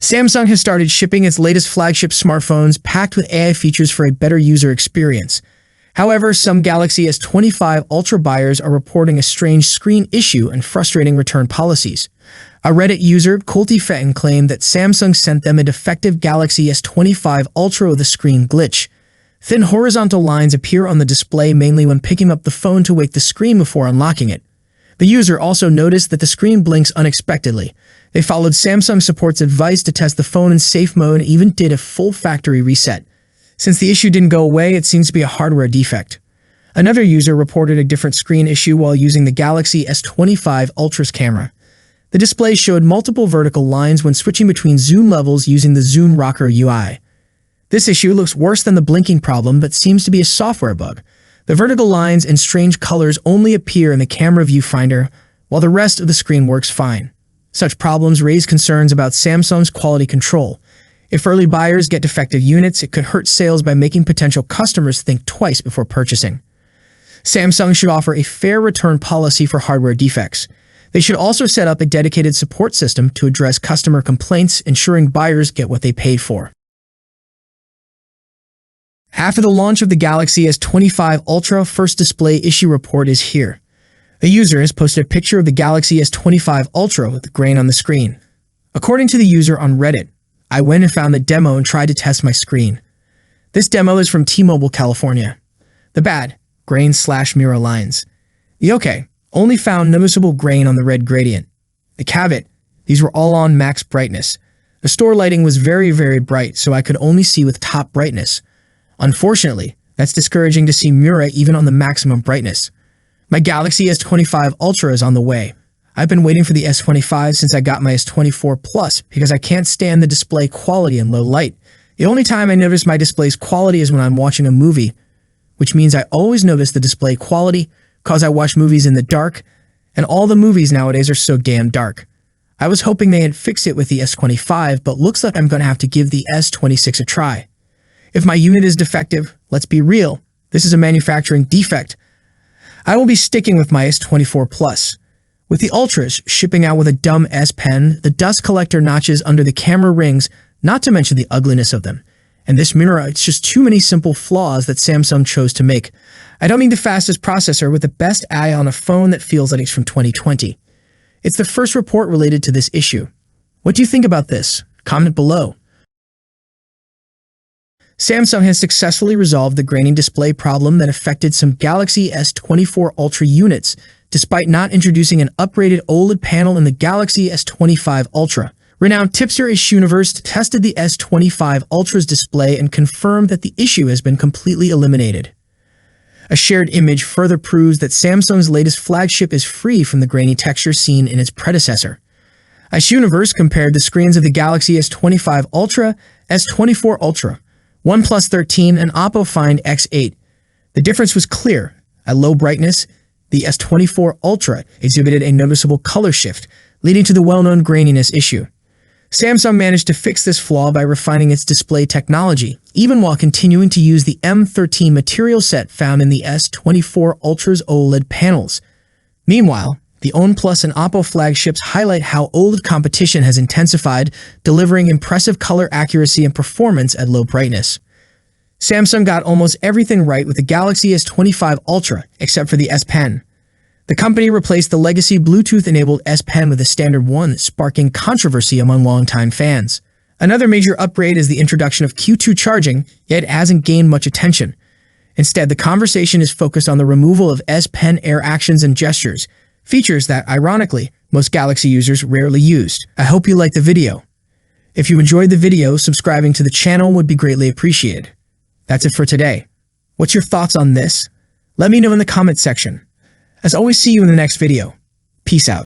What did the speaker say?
Samsung has started shipping its latest flagship smartphones packed with AI features for a better user experience. However, some Galaxy S25 Ultra buyers are reporting a strange screen issue and frustrating return policies. A Reddit user, Kulti claimed that Samsung sent them a defective Galaxy S25 Ultra with a screen glitch. Thin horizontal lines appear on the display mainly when picking up the phone to wake the screen before unlocking it. The user also noticed that the screen blinks unexpectedly. They followed Samsung support's advice to test the phone in safe mode and even did a full factory reset. Since the issue didn't go away, it seems to be a hardware defect. Another user reported a different screen issue while using the Galaxy S25 Ultra's camera. The display showed multiple vertical lines when switching between zoom levels using the Zoom Rocker UI. This issue looks worse than the blinking problem but seems to be a software bug. The vertical lines and strange colors only appear in the camera viewfinder, while the rest of the screen works fine. Such problems raise concerns about Samsung's quality control. If early buyers get defective units, it could hurt sales by making potential customers think twice before purchasing. Samsung should offer a fair return policy for hardware defects. They should also set up a dedicated support system to address customer complaints, ensuring buyers get what they paid for. After the launch of the Galaxy S25 Ultra, first display issue report is here. A user has posted a picture of the Galaxy S25 Ultra with the grain on the screen. According to the user on Reddit, I went and found the demo and tried to test my screen. This demo is from T-Mobile, California. The bad, grain/mirror lines. The okay, only found noticeable grain on the red gradient. The caveat, these were all on max brightness. The store lighting was very, very bright, so I could only see with top brightness. Unfortunately, that's discouraging to see mirror even on the maximum brightness. My Galaxy S25 Ultra is on the way. I've been waiting for the S25 since I got my S24 Plus because I can't stand the display quality in low light. The only time I notice my display's quality is when I'm watching a movie, which means I always notice the display quality because I watch movies in the dark, and all the movies nowadays are so damn dark. I was hoping they had fixed it with the S25, but looks like I'm going to have to give the S26 a try. If my unit is defective, let's be real, this is a manufacturing defect. I will be sticking with my S24 Plus. With the Ultras shipping out with a dumb S Pen, the dust collector notches under the camera rings, not to mention the ugliness of them. And this mirror, it's just too many simple flaws that Samsung chose to make. I don't mean the fastest processor with the best AI on a phone that feels like it's from 2020. It's the first report related to this issue. What do you think about this? Comment below. Samsung has successfully resolved the graining display problem that affected some Galaxy S24 Ultra units, despite not introducing an upgraded OLED panel in the Galaxy S25 Ultra. Renowned tipster Universe tested the S25 Ultra's display and confirmed that the issue has been completely eliminated. A shared image further proves that Samsung's latest flagship is free from the grainy texture seen in its predecessor. Universe compared the screens of the Galaxy S25 Ultra, S24 Ultra, OnePlus 13, and Oppo Find X8. The difference was clear. At low brightness, the S24 Ultra exhibited a noticeable color shift, leading to the well-known graininess issue. Samsung managed to fix this flaw by refining its display technology, even while continuing to use the M13 material set found in the S24 Ultra's OLED panels. Meanwhile, the OnePlus and Oppo flagships highlight how OLED competition has intensified, delivering impressive color accuracy and performance at low brightness. Samsung got almost everything right with the Galaxy S25 Ultra, except for the S Pen. The company replaced the legacy Bluetooth-enabled S Pen with a standard one, sparking controversy among longtime fans. Another major upgrade is the introduction of Q2 charging, yet it hasn't gained much attention. Instead, the conversation is focused on the removal of S Pen Air actions and gestures, features that, ironically, most Galaxy users rarely used. I hope you liked the video. If you enjoyed the video, subscribing to the channel would be greatly appreciated. That's it for today. What's your thoughts on this? Let me know in the comment section. As always, see you in the next video. Peace out.